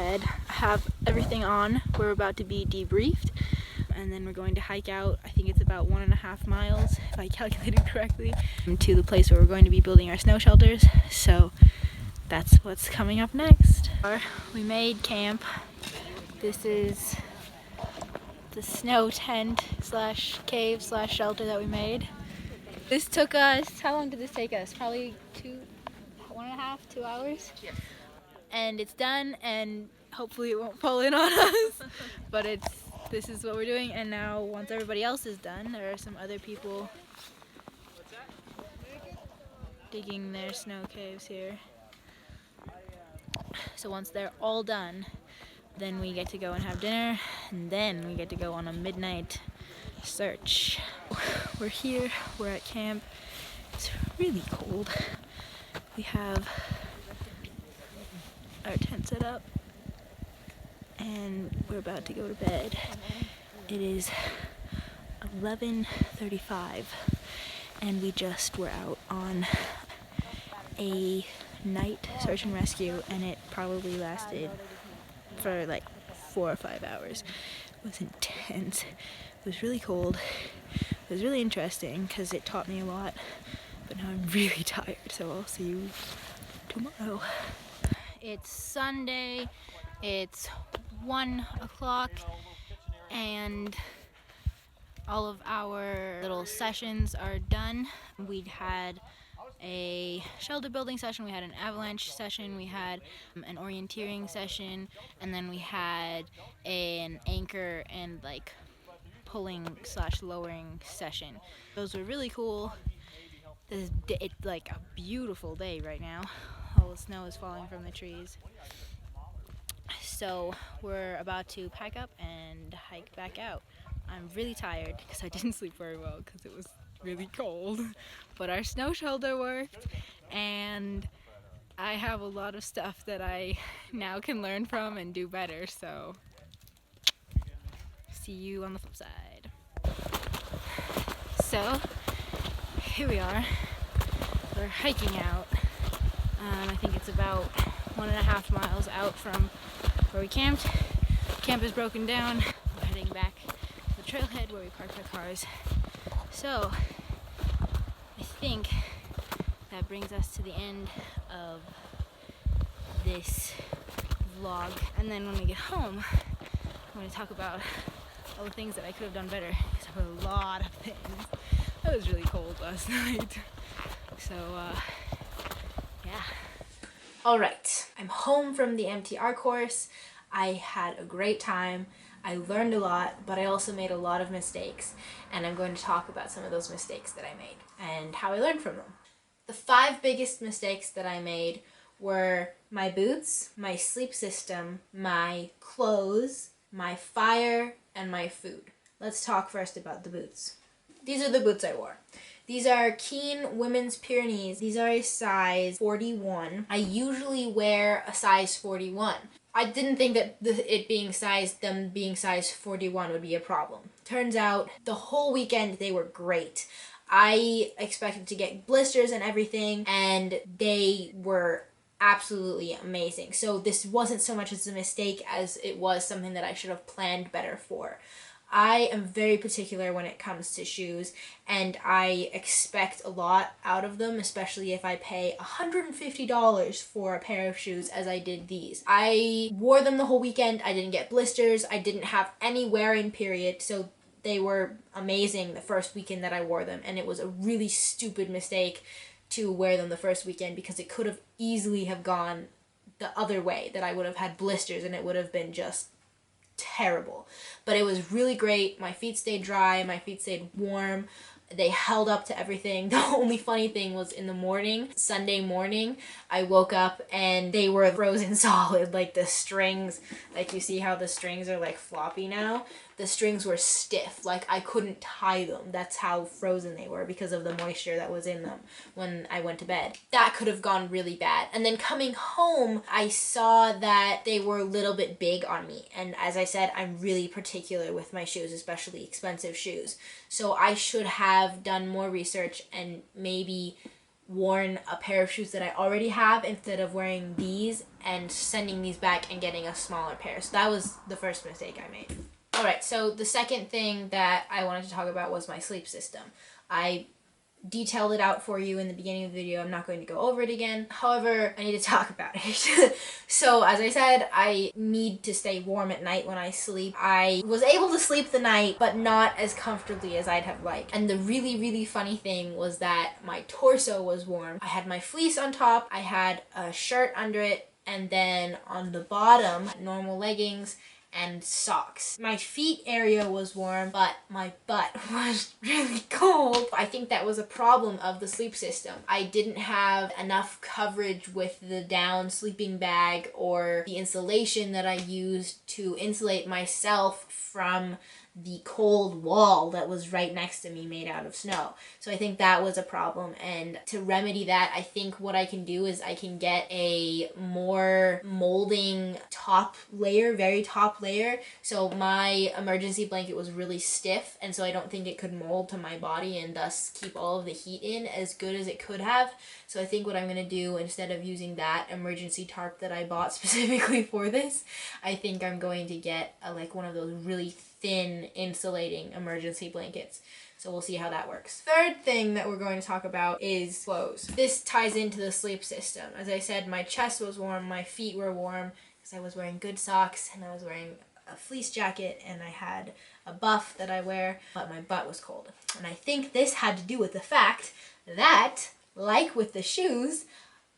bed. I have everything on. We're about to be debriefed, and then we're going to hike out. I think it's about 1.5 miles, if I calculated correctly, to the place where we're going to be building our snow shelters. So that's what's coming up next. We made camp. This is the snow tent slash cave slash shelter that we made. This took us, how long did this take us? Probably 1.5, 2 hours? Yes. And it's done, and hopefully it won't fall in on us. But this is what we're doing, and now once everybody else is done, there are some other people digging their snow caves here. So once they're all done, then we get to go and have dinner, and then we get to go on a midnight search. We're here, we're at camp. It's really cold. We have our tent set up, and we're about to go to bed. It is 11:35, and we just were out on a night search and rescue, and it probably lasted for like 4 or 5 hours. It was intense. It was really cold. It was really interesting because it taught me a lot, but now I'm really tired, so I'll see you tomorrow. It's Sunday, it's 1 o'clock, and all of our little sessions are done. We had a shelter building session, we had an avalanche session, we had an orienteering session, and then we had an anchor and like pulling slash lowering session. Those were really cool. It's like a beautiful day right now. All the snow is falling from the trees. So we're about to pack up and hike back out. I'm really tired because I didn't sleep very well because it was really cold, but our snow shelter worked, and I have a lot of stuff that I now can learn from and do better, so see you on the flip side. So here we are, we're hiking out. I think it's about 1.5 miles out from where we camped. Camp is broken down. We're heading back to the trailhead where we parked our cars. So I think that brings us to the end of this vlog. And then when we get home, I'm going to talk about all the things that I could have done better, because I have a lot of things. It was really cold last night. So, yeah. Alright, I'm home from the MTR course. I had a great time. I learned a lot, but I also made a lot of mistakes, and I'm going to talk about some of those mistakes that I made and how I learned from them. The 5 biggest mistakes that I made were my boots, my sleep system, my clothes, my fire, and my food. Let's talk first about the boots. These are the boots I wore. These are Keen Women's Pyrenees. These are a size 41. I usually wear a size 41. I didn't think that them being size 41 would be a problem. Turns out the whole weekend they were great. I expected to get blisters and everything, and they were absolutely amazing. So this wasn't so much as a mistake as it was something that I should have planned better for. I am very particular when it comes to shoes, and I expect a lot out of them, especially if I pay $150 for a pair of shoes as I did these. I wore them the whole weekend. I didn't get blisters. I didn't have any wear-in period, so they were amazing the first weekend that I wore them, and it was a really stupid mistake to wear them the first weekend because it could have easily have gone the other way, that I would have had blisters and it would have been just terrible. But it was really great. My feet stayed dry, my feet stayed warm, they held up to everything. The only funny thing was in the morning, Sunday morning, I woke up and they were frozen solid. Like the strings, like you see how the strings are like floppy now? The strings were stiff, like I couldn't tie them. That's how frozen they were because of the moisture that was in them when I went to bed. That could have gone really bad. And then coming home, I saw that they were a little bit big on me. And as I said, I'm really particular with my shoes, especially expensive shoes. So I should have done more research and maybe worn a pair of shoes that I already have instead of wearing these and sending these back and getting a smaller pair. So that was the first mistake I made. Alright, so the second thing that I wanted to talk about was my sleep system. I detailed it out for you in the beginning of the video. I'm not going to go over it again. However, I need to talk about it. So as I said, I need to stay warm at night when I sleep. I was able to sleep the night, but not as comfortably as I'd have liked. And the really, really funny thing was that my torso was warm. I had my fleece on top, I had a shirt under it, and then on the bottom, normal leggings and socks. My feet area was warm, but my butt was really cold. I think that was a problem of the sleep system. I didn't have enough coverage with the down sleeping bag or the insulation that I used to insulate myself from the cold wall that was right next to me made out of snow. So I think that was a problem, and to remedy that, I think what I can do is I can get a more molding top layer, very top layer. So my emergency blanket was really stiff, and so I don't think it could mold to my body and thus keep all of the heat in as good as it could have. So I think what I'm gonna do, instead of using that emergency tarp that I bought specifically for this, I think I'm going to get like one of those really thin insulating emergency blankets. So we'll see how that works. Third thing that we're going to talk about is clothes. This ties into the sleep system. As I said, my chest was warm, my feet were warm because I was wearing good socks and I was wearing a fleece jacket and I had a buff that I wear, but my butt was cold. And I think this had to do with the fact that, like with the shoes,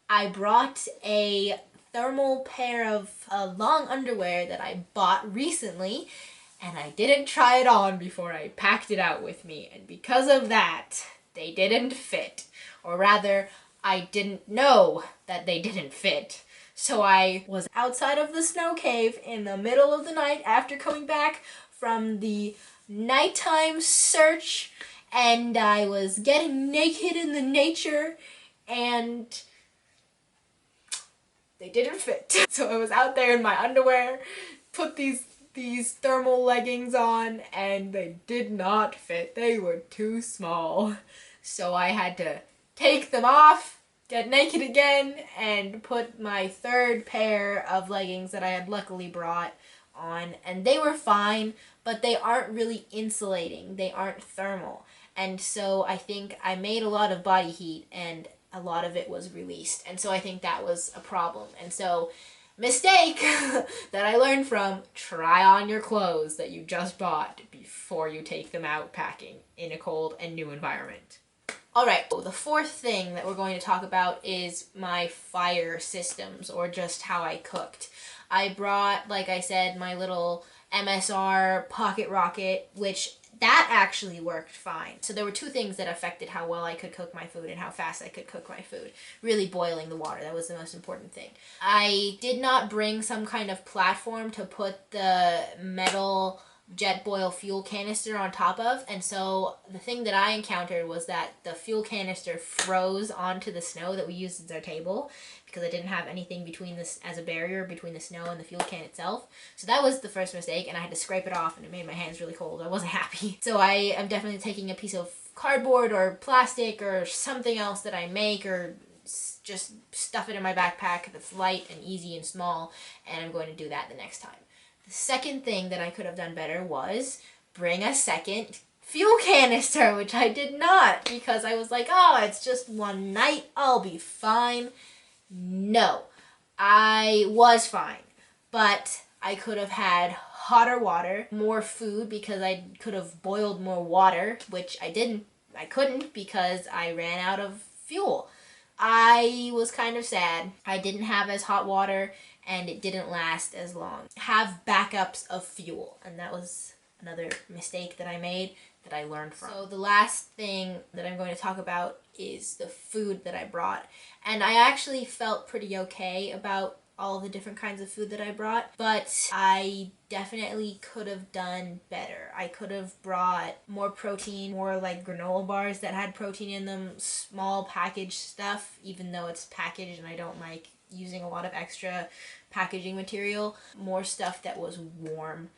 I brought a thermal pair of long underwear that I bought recently, and I didn't try it on before I packed it out with me, and because of that, they didn't fit. Or rather, I didn't know that they didn't fit. So I was outside of the snow cave in the middle of the night after coming back from the nighttime search, and I was getting naked in the nature, and they didn't fit. So I was out there in my underwear, put these thermal leggings on, and they did not fit. They were too small. So I had to take them off, get naked again, and put my third pair of leggings that I had luckily brought on, and they were fine, but they aren't really insulating. They aren't thermal. And so I think I made a lot of body heat, and a lot of it was released. And so I think that was a problem. And so mistake that I learned from: try on your clothes that you just bought before you take them out packing in a cold and new environment. Alright, so the fourth thing that we're going to talk about is my fire systems, or just how I cooked. I brought, like I said, my little MSR pocket rocket, which that actually worked fine. So there were two things that affected how well I could cook my food and how fast I could cook my food. Really boiling the water, that was the most important thing. I did not bring some kind of platform to put the metal jet boil fuel canister on top of, and so the thing that I encountered was that the fuel canister froze onto the snow that we used as our table, because I didn't have anything between this as a barrier between the snow and the fuel can itself. So that was the first mistake, and I had to scrape it off, and it made my hands really cold. I wasn't happy. So I am definitely taking a piece of cardboard or plastic or something else that I make, or just stuff it in my backpack that's light and easy and small, and I'm going to do that the next time. The second thing that I could have done better was bring a second fuel canister, which I did not, because I was like, oh, it's just one night, I'll be fine. No, I was fine, but I could have had hotter water, more food, because I could have boiled more water, which I couldn't because I ran out of fuel. I was kind of sad. I didn't have as hot water, and it didn't last as long. Have backups of fuel, and that was another mistake that I made that I learned from. So the last thing that I'm going to talk about is the food that I brought, and I actually felt pretty okay about all the different kinds of food that I brought, but I definitely could have done better. I could have brought more protein, more like granola bars that had protein in them, small packaged stuff, even though it's packaged and I don't like using a lot of extra packaging material, more stuff that was warm,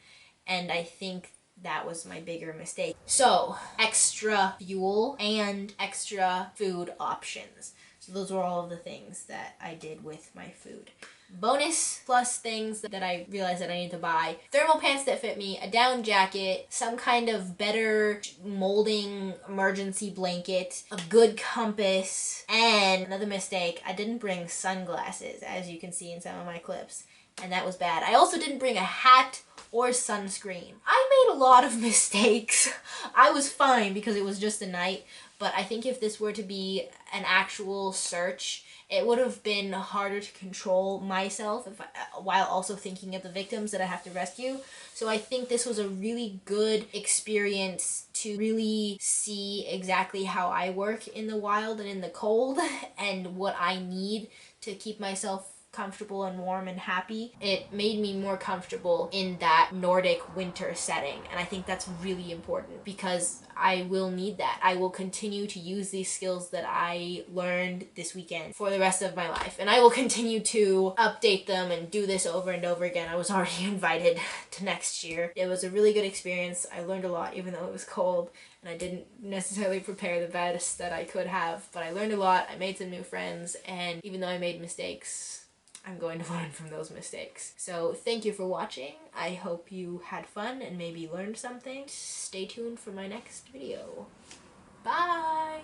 and I think that was my bigger mistake. So, extra fuel and extra food options. So those were all of the things that I did with my food. Bonus plus things that I realized that I need to buy: thermal pants that fit me, a down jacket, some kind of better molding emergency blanket, a good compass, and another mistake, I didn't bring sunglasses, as you can see in some of my clips, and that was bad. I also didn't bring a hat or sunscreen. I made a lot of mistakes. I was fine because it was just a night, but I think if this were to be an actual search, it would have been harder to control myself while also thinking of the victims that I have to rescue. So I think this was a really good experience to really see exactly how I work in the wild and in the cold and what I need to keep myself comfortable and warm and happy. It made me more comfortable in that Nordic winter setting, and I think that's really important because I will need that. I will continue to use these skills that I learned this weekend for the rest of my life, and I will continue to update them and do this over and over again. I was already invited to next year. It was a really good experience. I learned a lot even though it was cold, and I didn't necessarily prepare the best that I could have, but I learned a lot. I made some new friends, and even though I made mistakes, I'm going to learn from those mistakes. So thank you for watching. I hope you had fun and maybe learned something. Stay tuned for my next video. Bye!